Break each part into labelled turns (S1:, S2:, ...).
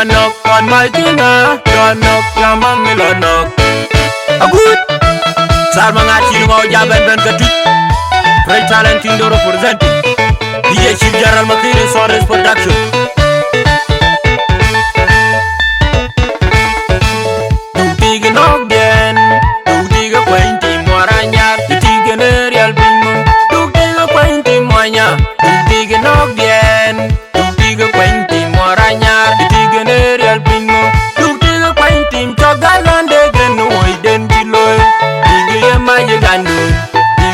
S1: knock on my dinner. Don't knock, your mommy lo knock. A good. Sarmanga chino jaben ben katu. Great talent in the representing. DJ Chief General Makini Sores Production. Du tiga knock den. Du tiga quainti moranya. Du tiga real bingo. Du tiga quainti moanya. Du tiga knock den. Du tiga quainti moranya. Du tiga real bingo. Du tiga quainti chogalande gen oiden jiloy. Tiga maji gandu.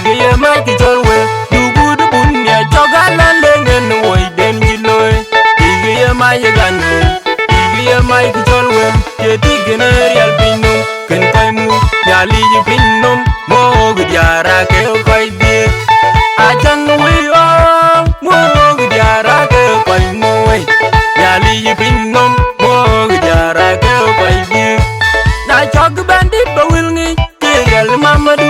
S1: Tiga maji jolwe. Du good bunya chogalande gen oiden jiloy. Tiga maji gandu. Tiga maji jolwe. Tiga real bingo. Ken koi mu nyali bingo. Mo gudara ke koi bi. Ajang wi o. Mo gudara ke koi mu. Nyali bingo. Mo gudara ke koi bi. Na chog bandit ba wilngi. Serial mamadu.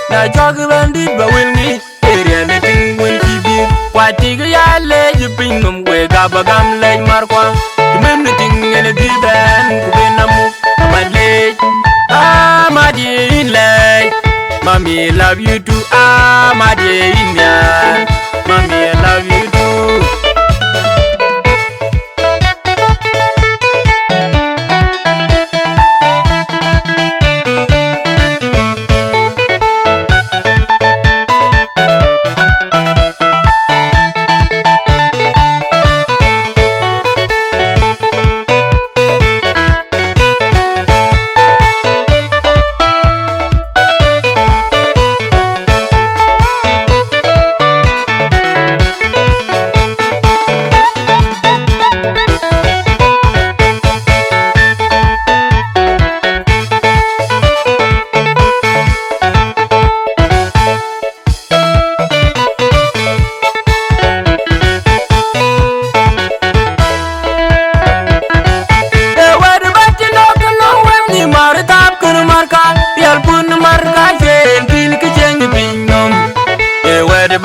S1: Na chog bandit ba wilngi. Serial ting win tibi. Watiga ya leji bingo. We gabagam lej markwa. Tumem ting ene diben. Kubenamu. Amalej. Amadi lej. Mommy love you too. Amadi inyan. Mommy love you too.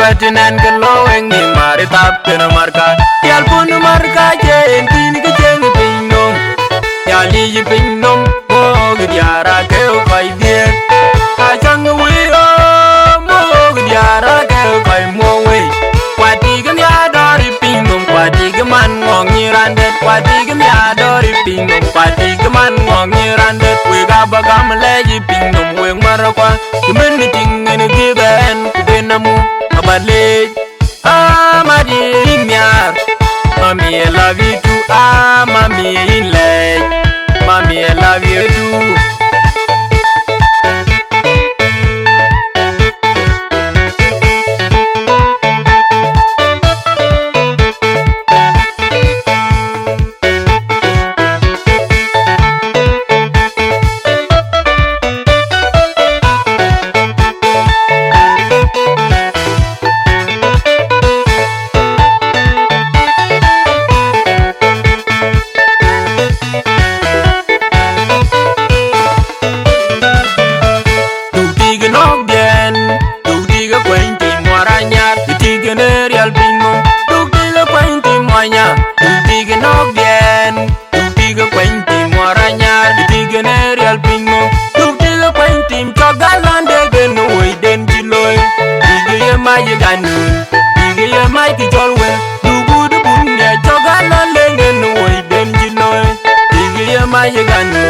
S1: Batin and glowing ni maritap kena marka yal pun marka jen tin ke jen pinnom yali pinnom mo gyara ke kai die a chang wi o mo gyara ke kai mo we kwati gam ya dori pinnom kwati gaman ngong ni randet kwati gam ya dori pinnom kwati gaman ngong ni randet we ga bagam leji pinnom we marakwa kimen ting ne giben kubenamu Amalej, Amadi inyar. Mommy I love you too. Mommy inlej. Mommy I love you too. Maji ganu, igiye maji jolwe. Du good bunya chogalande gen oiden jiloy. Igiye maji ganu,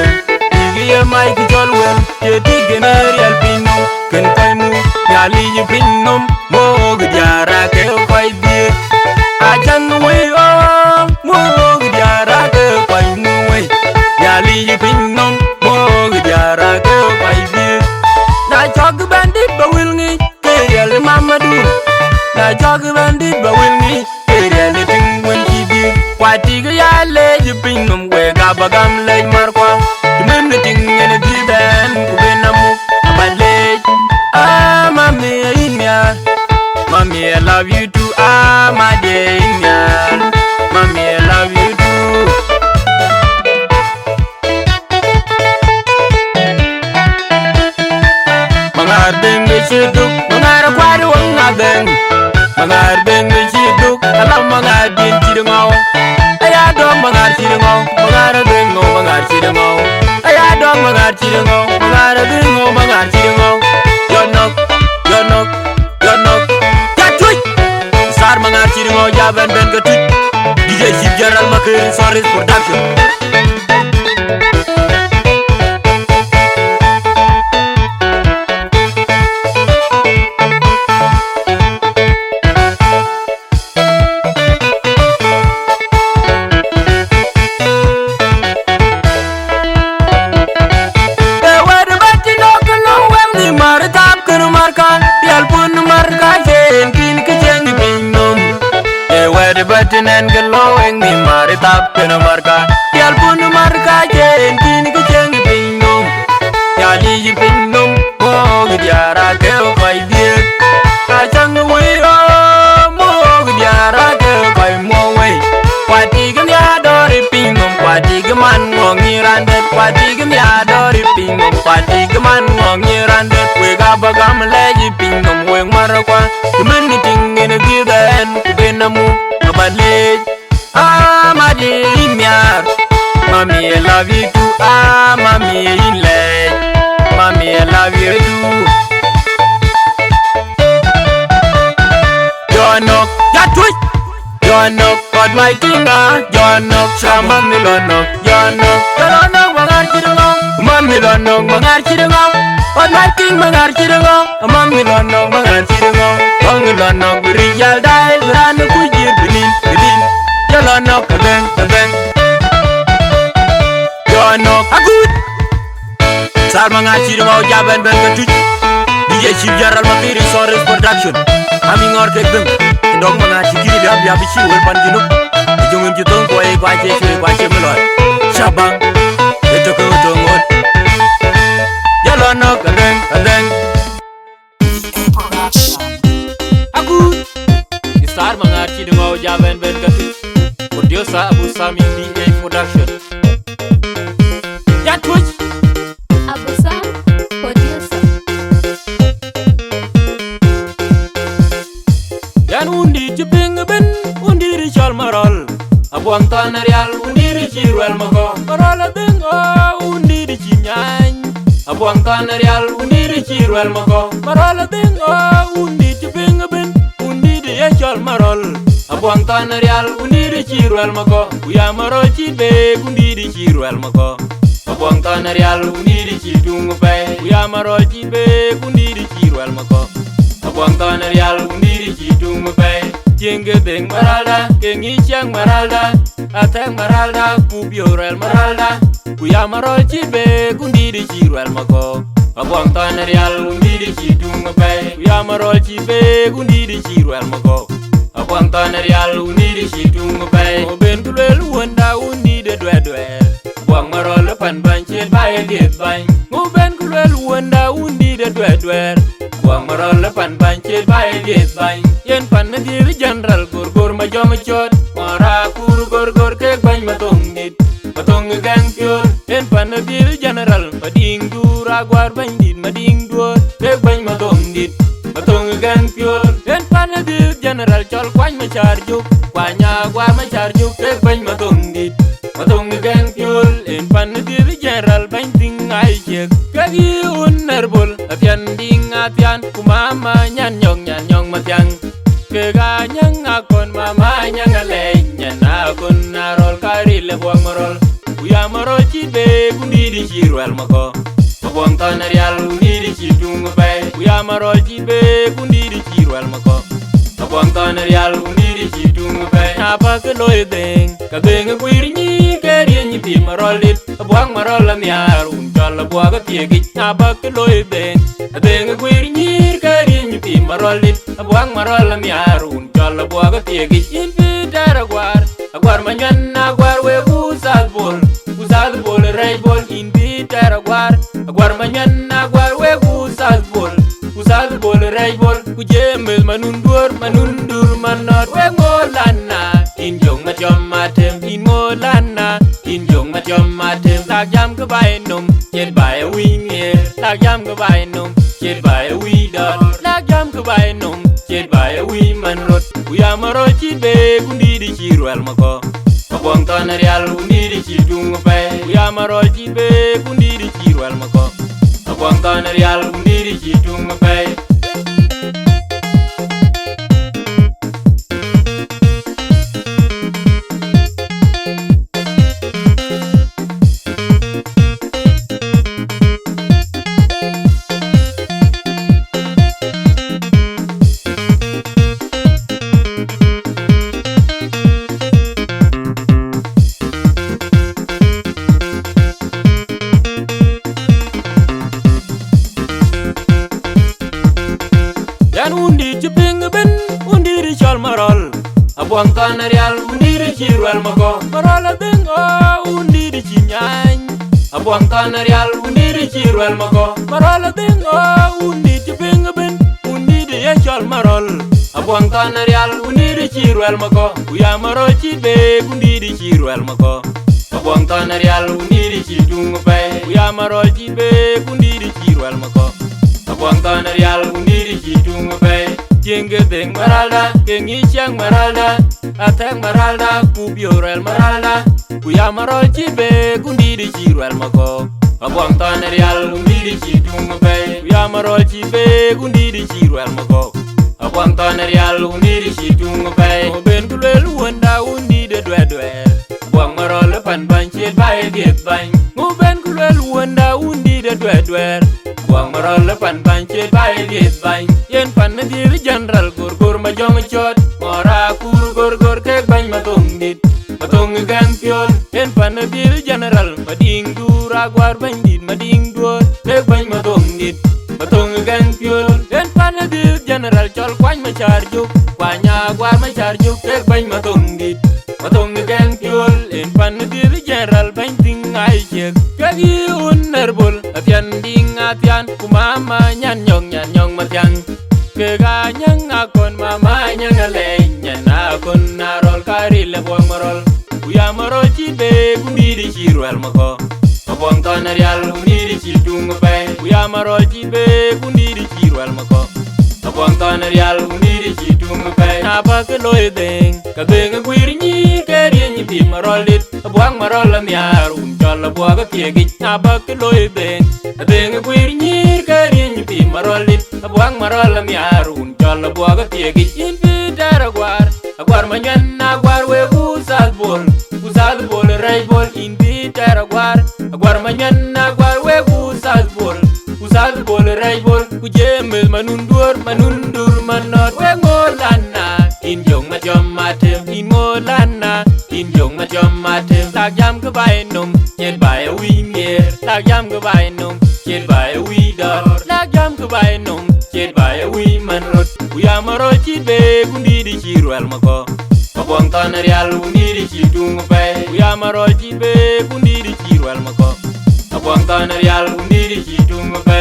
S1: igiye maji jolwe. Yeti generial pinno, ken koi mu nyali pinnom. Mo gyara ke koi bi. Ajang wi o, mo gyara ke koi mu we. Nyali pinnom, mo gyara ke koi bi. Na chog bandit ba wilngi. Serial mamadu. Na jog bandit ba wilngi. Serial ting when tibi. Kwati ga ya leji pinnom we gabagam lej markwa. Tumem ting ene diben kubenamu. Amalej. Mami inyar. Mommy I love you too. Amadi inyar. Mommy I love you too. Mangar dengue chiduk. Mangar kwari wang adeng. Mangar dengue chiduk. Alam mangar din chidungau. Ayado mangar chidungau. Sorry Production.
S2: Batinen geloweng ni mari tap kena marka Tial pun marka jen kini ke jeng pinum Yali pinum mo gidiara ke koi dia Kacang wei mo gidiara ke koi mo wei Pati gem ya dori pinum Pati geman ngongi randet Pati gem ya dori pinum Pati geman ngongi randet Wega bagam leji pinum weng marakwa Kemeni tingin gidan kubenamu Mabalej, madi miar, mami I love you too, mami in lej, mami I love you too. Jonok, jatuj, Jonok, got my kinga, Jonok, sama milonok, Jonok, Jonok mangar cirengong, milonok mangar cirengong, got my king mangar cirengong, milonok mangar cirengong, milonok berijal dai beranu kujir benin. Jonok kadang Jonok agut Sar mengaji mau jaban ben ketuj DJ Chief Jaral Makiri Sorry Production Kami ngortek deng Ndong mengaji kiri biar bisi welpan junuk Dijungun jutong kuai kuace meloy Sabang Itu ke utungun Jonok kadang Agut Sar mengaji mau jaban ben ketuj Producer Abu Sami DJ Production. Ya Twitch
S3: Abu Sam Producer.
S2: Yan undi jepeng ben undi Richard Marol. Abu Antan Real undi Richard Mako. Marol deng undi di Cinyany. Abu Antan Real undi Richard Mako. Marol deng undi jepeng ben undi di Richard Marol. Abuang tanah real undi di Ciruel mako Uya marol cibe undi di Ciruel mako Abuang tanah real undi di Citung pe Uya marol cibe undi di Ciruel mako Abuang tanah real undi di Citung pe Jengge deng maralda kengi siang maralda Ateng maralda kubiorel maralda Uya marol cibe undi di Ciruel mako Abuang tanah real undi di Citung pe Uya marol cibe undi di Ciruel mako Abuang tanah real undi di Citung pe Ngoben kulel wanda undi de dwe Buang marol lepan bancet bae diet bany Ngoben kulel wanda undi de dwe Buang marol lepan bancet bae diet bany Yen pan diri general gor ma jom chot Mara kur gor kek bany matong dit Matong gang pure Yen pan diri general mading dura gwar bany dit mading dur Kek bany matong dit Matong gang pure Yen pan diri general chol kwany machar juk Kwanya gwar machar juk Kek bany matong dit Matong gang pure Yen pan diri general bany ting ay chek Kagi unerbol Atian ding atian Kumama nyan nyong matiang Kega nyang akon mama nyang alay Nyan akon narol kari le buang marol Uya marol cibe kundi di Ciruel mako Buang tanah real undi di Citung pe Uya marol cibe kundi di Ciruel mako Buang tanah real undi di Citung pe Apa ke loy deng Kageng kuir nyi keri nyi ti marol dit Buang marol la miar uncol buang ke tiegit Apa ke loy deng Kageng kuir nyi keri nyi ti marol dit Buang marol la miar uncol buang ke tiegit Inviter agwar manyan agwar we usad bol ray bol inviter agwar manyan agwar we usad bol ray bol kujemel manundur manot we molana injong majom matem in molana injong majom matem lag jam ke bainum jet bay winge lag jam ke bainum jet bay wi dot lag jam ke bainum jet bay wi manrot uya marot cibe kundi di Ciruel mako Buang tanah real undi di Citung pe Uya marol cibe kundi di Ciruel mako Buang tanah real undi di Citung pe chal marol abuang tanarial undiri chirwel mako marola dingo undiri chinyany abuang tanarial undiri chirwel mako marola dingo undiri pingabin undiri ya chal marol abuang tanarial undiri chirwel mako uya marol chibe undiri chirwel mako abuang tanarial undiri chidung pe uya marol chibe undiri chirwel mako abuang tanarial undiri chidung pe Jenge deng maralda, kengi siang maralda, ateng maralda, kubiorel maralda, kuya marol chibe, kundiri chirwel mako. Abuang tanarial, kundiri chidung pe, kuya marol chibe, kundiri chirwel mako. Abuang tanarial, kundiri chidung pe, oben kulel wanda undi de dwe. Abuang marol pan chit bae get bang, oben kulel wanda undi de dwe. Buang marol pan chit bae get bang, yen pan dir general gur ma jong chot, mora gur kek bang matong dit, matong gan piol, yen pan dir general mading dura gwar bang dit mading dur, kek bang matong dit, matong gan piol, yen pan dir general chol kwany ma charjuk, kwanya gwar ma charjuk, kek bang matong dit, matong gan piol, yen pan dir general bang ting ai chek, kagi unerbol, atian ding atian, kumama nyan nyong matian. Kega nyang akon mama nyang aleng nyan akon narol kari le buang marol uya marol chibe kundiri chirwel mako abuang tanarial kundiri chidung pe uya marol chibe kundiri chirwel mako abuang tanarial kundiri chidung pe napa ke loy deng ka deng gwir nyi keri nyi pi marol dit abuang marol miar unjal abuang tiegi napa ke loy deng ka deng gwir nyi keri nyi pi marol dit abuang marol miar unjal abuang tiegi impi daragwar agwar manyan agwar we usal bol ray bol impi daragwar agwar manyan agwar we usal bol ray bol kujemel manundur manot we ngolana in jong ma jom matem in ngolana in jong ma jom matem tak jam ke bai num nyet bai wi mier tak jam ke bai num nyet bai wi dor tak jam ke bai num nyet bai wi manrot uya maro chibe kundiri chirwel mako abuang tanarial kundiri chidung pe uya maro chibe kundiri chirwel mako abuang tanarial kundiri chidung pe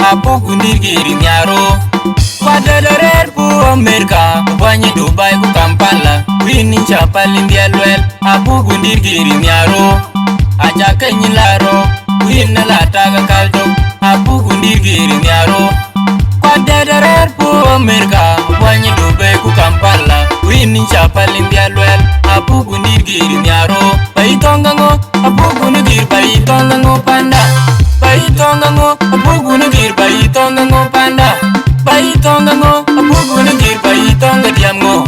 S2: apu kundir kiri nyaro pada darer pu Amerika banyi Dubai ku Kampala wini chapal India luel apu kundir kiri nyaro aja kenyi laro wini lataga kaldo apu kundir kiri nyaro pada darer pu Amerika banyi Dubai ku Kampala wini chapal India luel apu kundir kiri nyaro bai tongango apu kundir bai tongango panda bai tongango apugu nugir bai tongango panda bai tongango apugu nugir bai tonga diamgo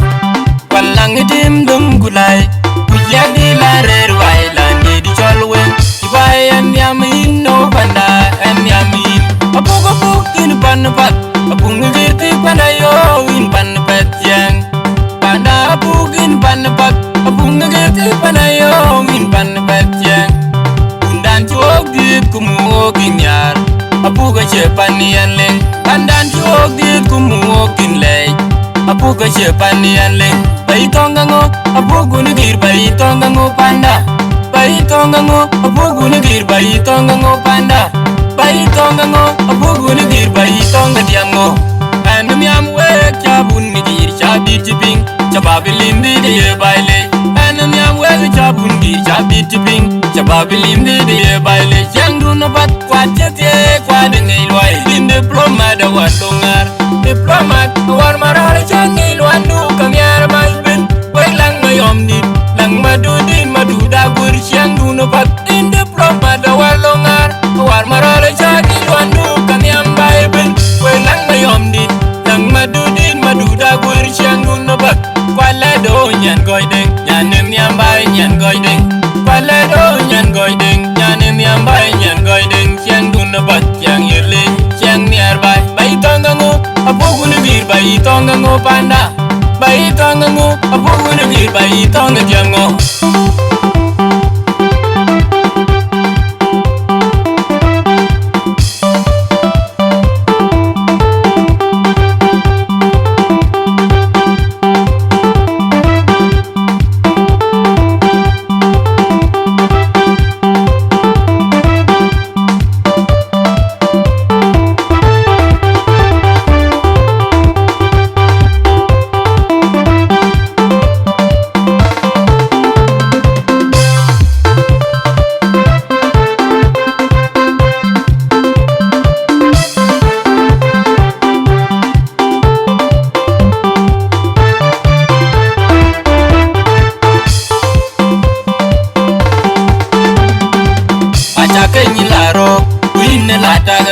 S2: walang itim dum gulai kujadi larer wailandi di cholwe ibai an yamin no panda an yamin apugu in pan pat apugu nugir ti panda yo in pan pat yang panda apugu in pan pat apugu nugir ti panda yo in pan pat yang undan chuok dit kumuogin yar apuga chepani anleng pandan chuok dit kumuogin lej apuga chepani anleng bai tongango apugu nugir bai tongango panda bai tongango apugu nugir bai tongango panda bai tongango apugu nugir bai tonga diamgo anum yam wek chabun nigir chabir chiping chababilindi de baile anum yam wek
S1: wega chabun gir chabit ping chababilim de baile chang du no bat kwatete kwade ngai lwai din diploma da wadongar diplomat war marare chang ngai lwandu kamyar mai ben wai lang mayom ni lang madu din madu da gur chang du no bat din diploma da wadongar war marare chang ngai lwandu kamyam bai ben wai lang mayom ni lang madu din madu da gur chang du no bat kwale do nyan goideng nyanem nyam bai nyan goideng kwale do nyan goideng nyanem nyam bai nyan goideng chang du no bat chang yirle chang niar bai bai tongango apugunu bir bai tongango panda bai tongango apugunu bir bai tonga jango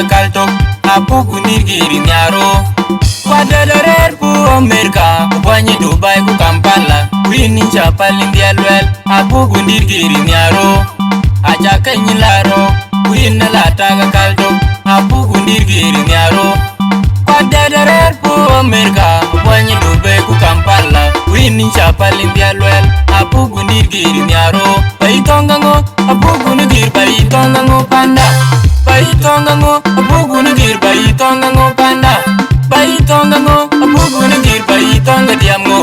S1: kaltok apugu nigiri nyaro kwadadarer pu Amerika kwanyi Dubai ku Kampala wini chapali ndialwel apugu nigiri nyaro aja kenyi laro wini lataga kaltok apugu nigiri nyaro kwadadarer pu Amerika kwanyi Dubai ku Kampala wini chapali ndialwel apugu nigiri nyaro baitongango apugu nigiri baitongango panda baitongango apugunu gir baitongango panda baitongango apugunu gir baitonga diamgo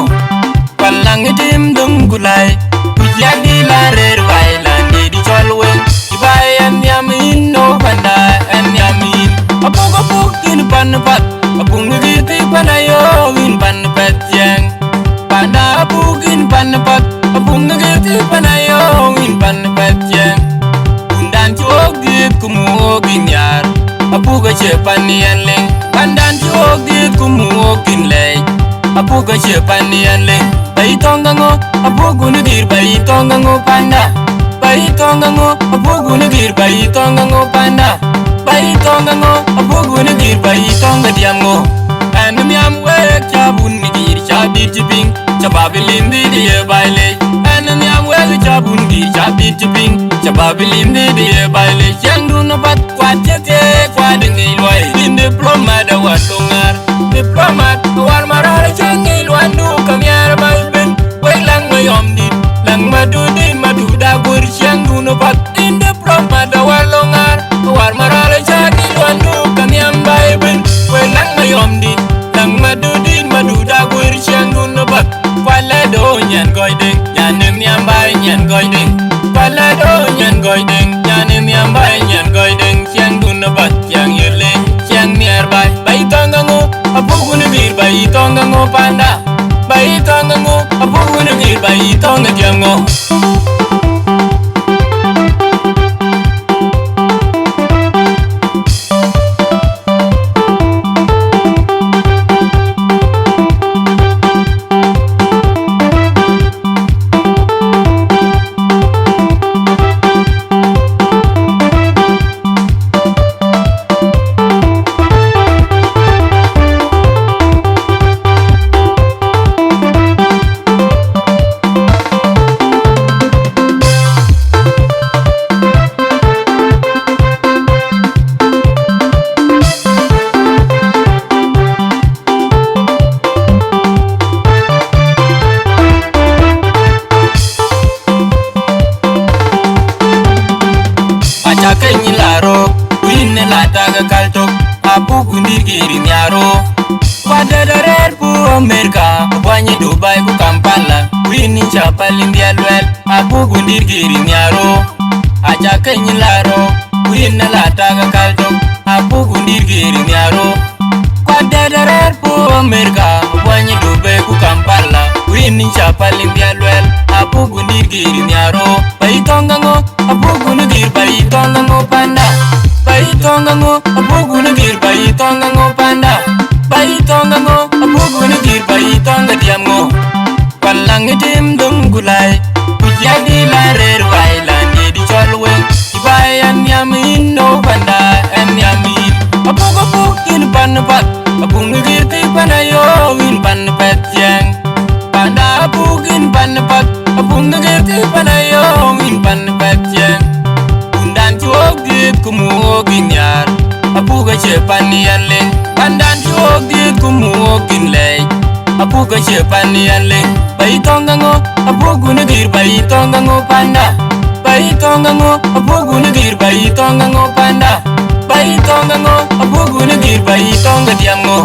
S1: palang dim dum gulai kujadi la rer wailandi di cholwen ibayan yamin no panda en yamin apugo pukin pan pat apungu gir ti panayo win pan pat yang panda apugin pan pat apungu gir ti panayo win pan pat yang undan chogit kumugin yar apuga chepanian leng pandan chogit kumugin leng apuga chepanian leng baitongango apugunu gir baitongango panda baitongango apugunu gir baitongango panda baitongango apugunu gir baitonga diamgo anum yam wek chabun gir chabit ping chababilim de baile anum yam wek chabun gir chabit ping chababilim de baile chang du no bat kwatete kwade ngai lwai din diploma da wadongar diplomat war marare chang ngai lwandu kamyar mai ben wai lang mayom dit lang madu din madu da gur chang du no bat din diploma da wadongar war marare chang ngai lwandu kamyam bai ben wai lang mayom dit lang madu din madu da gur chang du no bat kwale do nyan goideng nyanem nyam bai nyan goideng kwale do nyan goideng nyanem nyam bai nyan goideng chang du no bat chang yirle chang niar bai baitongango apugunu bir baitongango panda baitongango apugunu bir baitonga diamgo kenyi laro wini lataga kaltok apugu nigiri nyaro kwadadarer pu Amerika kwanyi Dubai ku Kampala wini chapali ndialwel apugu nigiri nyaro aja kenyi laro wini lataga kaltok apugu nigiri nyaro kwadadarer pu Amerika kwanyi Dubai ku Kampala wini chapali ndialwel apugu apogu ni giri nyaro bai tonga ngo apogu ni gir bai tonga ngo panda bai tonga ngo apogu ni gir bai tonga ngo panda bai tonga ngo apogu ni gir bai tonga diam ngo palang itim dung gulai pujadi la rer bai la ni di cholwe ibai an yamin no panda an yamin apogu apogu ni pan pat apogu ni gir ti panayo win pan pat yang panda apugin pan pat apung ngeti panayo min pan pat yang undan chuok dit kumugin yar apuga che panian leng pandan chuok dit kumugin lei apuga che panian leng bai tonga ngo apugu ngir bai tonga ngo panda bai tonga ngo apugu ngir bai tonga ngo panda bai tonga ngo apugu ngir bai tonga diam ngo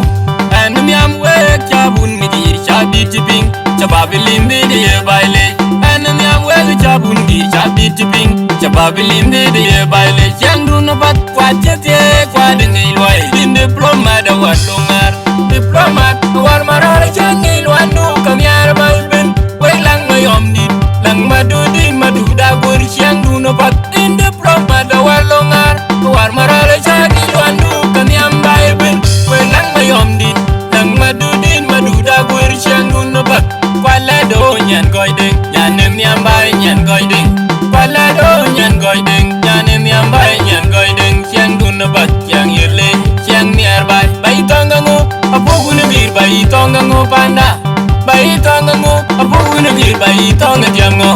S1: anum yam we chabun ngir chabi tiping Chababilim de baile, anam yam wega chabun di chabi tiping. Chababilim de baile, chandu na bat kwachete kwadenge loy. Din diploma da walungar, diploma war marara changi lwandu kamyar malbin. Wai lang mayom din, lang madudin maduda gori chandu na bat. Din diploma da walungar, war marara changi lwandu kamyam malbin. Wai lang mayom din, lang madudin maduda gori chandu na bat. Kwala do nyan goy ding, nyanem yambay nyan goy ding. Kwala do nyan goy ding, nyanem yambay nyan goy ding. Chiang dun bat, chiang yele, chiang nearby. Bai tonga ngo, apogu ne bir bai tonga ngo panda. Bai tonga ngo, apogu ne bir bai tonga diam ngo.